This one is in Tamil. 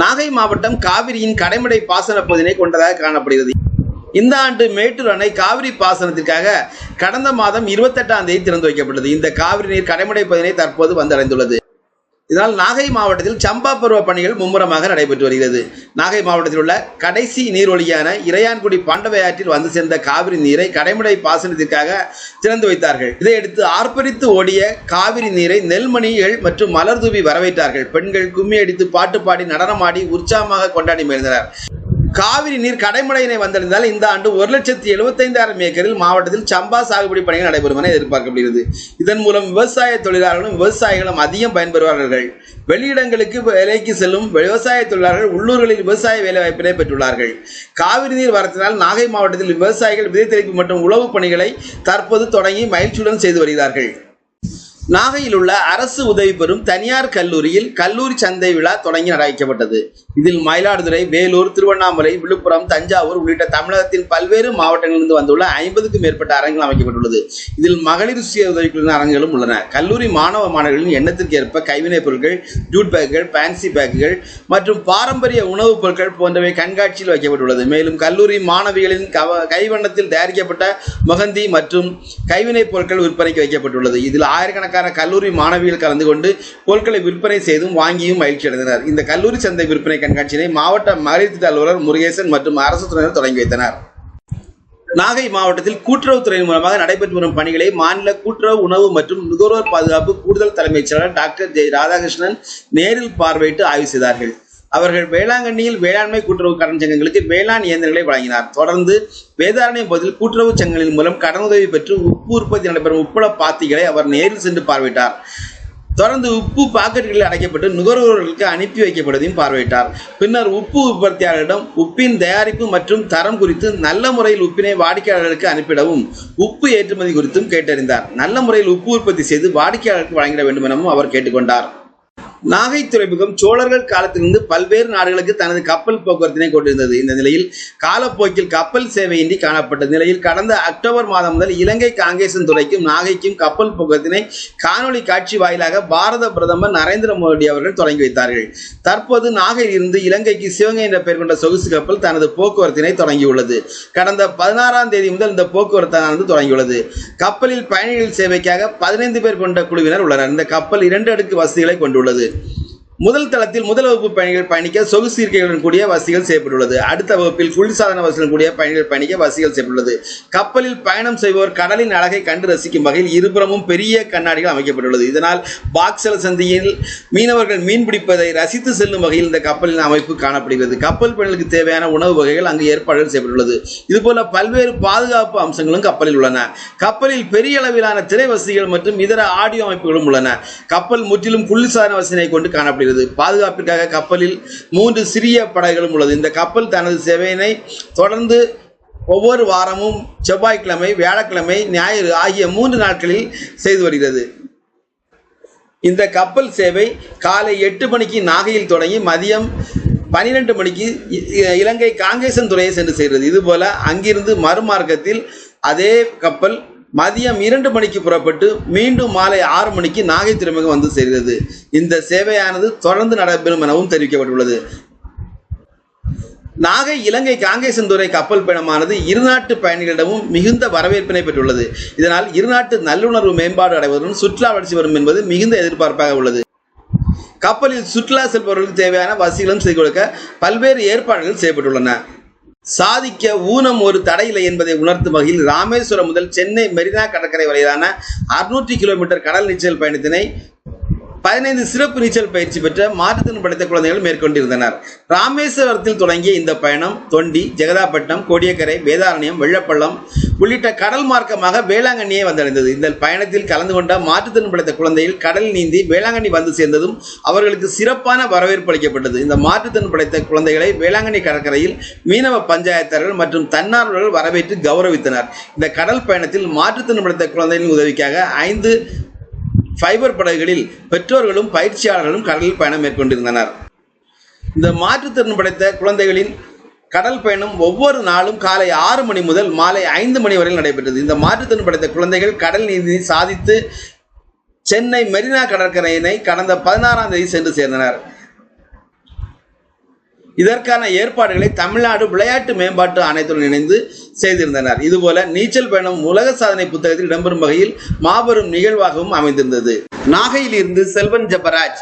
நாகை மாவட்டம் காவிரியின் கடைமடை பாசன பகுதியினை கொண்டதாக காணப்படுகிறது. இந்த ஆண்டு மேட்டூர் அணை காவிரி பாசனத்திற்காக கடந்த மாதம் 28ஆம் தேதி திறந்து வைக்கப்பட்டது. இந்த காவிரி நீர் கடைமடை பகுதியினை தற்போது வந்தடைந்துள்ளது. இதனால் நாகை மாவட்டத்தில் சம்பா பருவ பணிகள் மும்முரமாக நடைபெற்று வருகிறது. நாகை மாவட்டத்தில் உள்ள கடைசி நீர்வழியான இறையான்குடி பாண்டவையாற்றில் வந்து சேர்ந்த காவிரி நீரை கடைமடை பாசனத்திற்காக திறந்து வைத்தார்கள். இதையடுத்து ஆர்ப்பரித்து ஓடிய காவிரி நீரை நெல்மணிகள் மற்றும் மலர் தூவி வரவேற்றார்கள். பெண்கள் கும்மி அடித்து பாட்டு பாடி நடனமாடி உற்சாகமாக கொண்டாடி மகிழ்ந்தனர். காவிரி நீர் கடைமடையினை வந்தடைந்தால் இந்த ஆண்டு 1,75,000 ஏக்கரில் மாவட்டத்தில் சம்பா சாகுபடி பணிகள் நடைபெறும் என எதிர்பார்க்கப்படுகிறது. இதன் மூலம் விவசாய தொழிலாளர்களும் விவசாயிகளும் அதிகம் பயன்பெறுவார்கள். வெளியிடங்களுக்கு வேலைக்கு செல்லும் விவசாய தொழிலாளர்கள் உள்ளூர்களில் விவசாய வேலைவாய்ப்பினை பெற்றுள்ளார்கள். காவிரி நீர் வரத்தினால் நாகை மாவட்டத்தில் விவசாயிகள் விதை தெளிப்பு மற்றும் உழவு பணிகளை தற்போது தொடங்கி மகிழ்ச்சியுடன் செய்து வருகிறார்கள். நாகையில் உள்ள அரசு உதவி பெறும் தனியார் கல்லூரியில் கல்லூரி சந்தை விழா தொடங்கி நடக்கப்பட்டது. இதில் மயிலாடுதுறை, வேலூர், திருவண்ணாமலை, விழுப்புரம், தஞ்சாவூர் உள்ளிட்ட தமிழகத்தின் பல்வேறு மாவட்டங்களிலிருந்து வந்துள்ள 50க்கும் மேற்பட்ட அரங்குகள் அமைக்கப்பட்டுள்ளது. இதில் மகளிர் சுய உதவிக்குழு அரங்குகளும் உள்ளன. கல்லூரி மாணவ மாணவர்களின் எண்ணத்திற்கு ஏற்ப கைவினைப் பொருட்கள், ஜூட் பேக்குகள், பேன்சி பேக்குகள் மற்றும் பாரம்பரிய உணவுப் பொருட்கள் போன்றவை கண்காட்சியில் வைக்கப்பட்டுள்ளது. மேலும் கல்லூரி மாணவிகளின் கைவண்ணத்தில் தயாரிக்கப்பட்ட முகந்தி மற்றும் கைவினைப் பொருட்கள் விற்பனைக்கு வைக்கப்பட்டுள்ளது. இதில் ஆயிரக்கணக்கான கல்லூரி மாணவிகள் கலந்து கொண்டு பொருட்களை விற்பனை செய்தும் வாங்கியும் மகிழ்ச்சி அடைந்தனர். இந்த கல்லூரி சந்தை விற்பனை கண்காட்சியினை மாவட்ட மகளிர் திட்ட அலுவலர் முருகேசன் மற்றும் அரசு துறையினர் தொடங்கி வைத்தனர். நாகை மாவட்டத்தில் கூட்டுறவுத்துறையின் மூலமாக நடைபெற்று வரும் பணிகளை மாநில கூட்டுறவு, உணவு மற்றும் நுகர்வோர் பாதுகாப்பு கூடுதல் தலைமைச் செயலாளர் டாக்டர் ஜெய் ராதாகிருஷ்ணன் நேரில் பார்வையிட்டு ஆய்வு செய்தார்கள். அவர்கள் வேளாங்கண்ணியில் வேளாண்மை கூட்டுறவு கடன் சங்கங்களுக்கு வேளாண் இயந்திரங்களை வழங்கினார். தொடர்ந்து வேதாரண்யம் பகுதியில் கூட்டுறவு சங்கங்களின் மூலம் கடனுதவி பெற்று உப்பு உற்பத்தி நடைபெறும் உப்பள பாத்திகளை அவர் நேரில் சென்று பார்வையிட்டார். தொடர்ந்து உப்பு பாக்கெட்டுகளில் அடைக்கப்பட்டு நுகர்வோர்களுக்கு அனுப்பி வைக்கப்படுவதையும் பார்வையிட்டார். பின்னர் உப்பு உற்பத்தியாளர்களிடம் உப்பின் தயாரிப்பு மற்றும் தரம் குறித்து நல்ல முறையில் உப்பினை வாடிக்கையாளர்களுக்கு அனுப்பிடவும் உப்பு ஏற்றுமதி குறித்தும் கேட்டறிந்தார். நல்ல முறையில் உப்பு உற்பத்தி செய்து வாடிக்கையாளருக்கு வழங்கிட வேண்டும் எனவும் அவர் கேட்டுக்கொண்டார். நாகை துறைமுகம் சோழர்கள் காலத்திலிருந்து பல்வேறு நாடுகளுக்கு தனது கப்பல் போக்குவரத்தினை கொண்டிருந்தது. இந்த நிலையில் காலப்போக்கில் கப்பல் சேவையின்றி காணப்பட்ட நிலையில் கடந்த அக்டோபர் மாதம் முதல் இலங்கை காங்கேசன் துறைக்கும் நாகைக்கும் கப்பல் போக்குவரத்தினை காணொலி காட்சி வாயிலாக பாரத பிரதமர் நரேந்திர மோடி அவர்கள் தொடங்கி வைத்தார்கள். தற்போது நாகையில் இருந்து இலங்கைக்கு சிவகங்கை என்ற பெயர் கொண்ட சொகுசு கப்பல் தனது போக்குவரத்தினை தொடங்கியுள்ளது. கடந்த 16ஆம் தேதி முதல் இந்த போக்குவரத்தானது தொடங்கியுள்ளது. கப்பலில் பயணிகள் சேவைக்காக 15 பேர் கொண்ட குழுவினர் உள்ளனர். இந்த கப்பல் 2 அடுக்கு வசதிகளை கொண்டுள்ளது. முதல் தளத்தில் முதல் வகுப்பு பயணிகள் பயணிக்க சொகுசு இருக்கைகளுடன் கூடிய வசதிகள் செய்யப்பட்டுள்ளது. அடுத்த வகுப்பில் குளிர்சாதன வசதியுடன் கூடிய பயணிகள் பயணிக்க வசதிகள் செய்யப்பட்டுள்ளது. கப்பலில் பயணம் செய்வோர் கடலின் அழகை கண்டு ரசிக்கும் வகையில் இருபுறமும் பெரிய கண்ணாடிகள் அமைக்கப்பட்டுள்ளது. இதனால் பாக்சல சந்தியில் மீனவர்கள் மீன் பிடிப்பதை ரசித்து செல்லும் வகையில் இந்த கப்பலின் அமைப்பு காணப்படுகிறது. கப்பல் பயணிகளுக்கு தேவையான உணவு வகைகள் அங்கு ஏற்பாடுகள் செய்யப்பட்டுள்ளது. இதுபோல பல்வேறு பாதுகாப்பு அம்சங்களும் கப்பலில் உள்ளன. கப்பலில் பெரிய அளவிலான திரை வசதிகள் மற்றும் இதர ஆடியோ அமைப்புகளும் உள்ளன. கப்பல் முற்றிலும் குளிர்சாதன வசதியை கொண்டு காணப்படுகிறது. பாதுகாப்பிற்காக கப்பலில் 3 சிறிய படகுகளும் உள்ளது. இந்த கப்பல் தனது சேவையினை தொடர்ந்து ஒவ்வொரு வாரமும் செவ்வாய்க்கிழமை, வியாழக்கிழமை, ஞாயிறு ஆகிய 3 நாட்களில் செய்து வருகிறது. இந்த கப்பல் சேவை காலை 8 மணிக்கு நாகையில் தொடங்கி மதியம் 12 மணிக்கு இலங்கை காங்கேசன் துறையை சென்று சேர்கிறது. இதுபோல அங்கிருந்து மறுமார்க்கத்தில் அதே கப்பல் மதியம் 2 மணிக்கு புறப்பட்டு மீண்டும் மாலை 6 மணிக்கு நாகை துறைமுகம் வந்து சேர்கிறது. இந்த சேவையானது தொடர்ந்து நடைபெறும் எனவும் தெரிவிக்கப்பட்டுள்ளது. நாகை இலங்கை காங்கேசன் துறை கப்பல் பயணமானது இருநாட்டு பயணிகளிடமும் மிகுந்த வரவேற்பினை பெற்றுள்ளது. இதனால் இருநாட்டு நல்லுணர்வு மேம்பாடு அடைவதுடன் சுற்றுலா வளர்ச்சி வரும் என்பது மிகுந்த எதிர்பார்ப்பாக உள்ளது. கப்பலில் சுற்றுலா செல்பவர்களுக்கு தேவையான வசதிகளும் செய்து கொடுக்க பல்வேறு ஏற்பாடுகள் செய்யப்பட்டுள்ளன. சாதிக்க ஊனம் ஒரு தடையில்லை என்பதை உணர்த்தும் வகையில் ராமேஸ்வரம் முதல் சென்னை மெரினா கடற்கரை வரையிலான 600 கிலோமீட்டர் கடல் நீச்சல் பயணத்தினை 15 சிறப்பு நீச்சல் பயிற்சி பெற்ற மாற்றுத்திறன் படைத்த குழந்தைகள் மேற்கொண்டிருந்தனர். ராமேஸ்வரத்தில் தொடங்கிய இந்த பயணம் தொண்டி, ஜெகதாப்பட்டினம், கோடியக்கரை, வேதாரண்யம், வெள்ளப்பள்ளம் உள்ளிட்ட கடல் மார்க்கமாக வேளாங்கண்ணியை வந்தடைந்தது. இந்த பயணத்தில் கலந்து கொண்ட மாற்றுத்திறன் படைத்த குழந்தைகள் கடலில் நீந்தி வேளாங்கண்ணி வந்து சேர்ந்ததும் அவர்களுக்கு சிறப்பான வரவேற்பு அளிக்கப்பட்டது. இந்த மாற்றுத்திறன் படைத்த குழந்தைகளை வேளாங்கண்ணி கடற்கரையில் மீனவ பஞ்சாயத்தார்கள் மற்றும் தன்னார்வலர்கள் வரவேற்று கௌரவித்தனர். இந்த கடல் பயணத்தில் மாற்றுத்திறன் படைத்த குழந்தைகளின் உதவிக்காக 5 ஃபைபர் படகுகளில் பெற்றோர்களும் பயிற்சியாளர்களும் கடலில் பயணம் மேற்கொண்டிருந்தனர். இந்த மாற்றுத்திறன் படைத்த குழந்தைகளின் கடல் பயணம் ஒவ்வொரு நாளும் காலை 6 மணி முதல் மாலை 5 மணி வரை நடைபெற்றது. இந்த மாற்றுத்திறன் படைத்த குழந்தைகள் கடல் நீந்தி சாதித்து சென்னை மெரினா கடற்கரையினை கடந்த 16ஆம் தேதி சென்று சேர்ந்தனர். இதற்கான ஏற்பாடுகளை தமிழ்நாடு விளையாட்டு மேம்பாட்டு ஆணையத்துடன் இணைந்து செய்திருந்தனர். இதுபோல நீச்சல் பயணம் உலக சாதனை புத்தகத்தில் இடம்பெறும் வகையில் மாபெரும் நிகழ்வாகவும் அமைந்திருந்தது. நாகையில் இருந்து செல்வன் ஜெபராஜ்.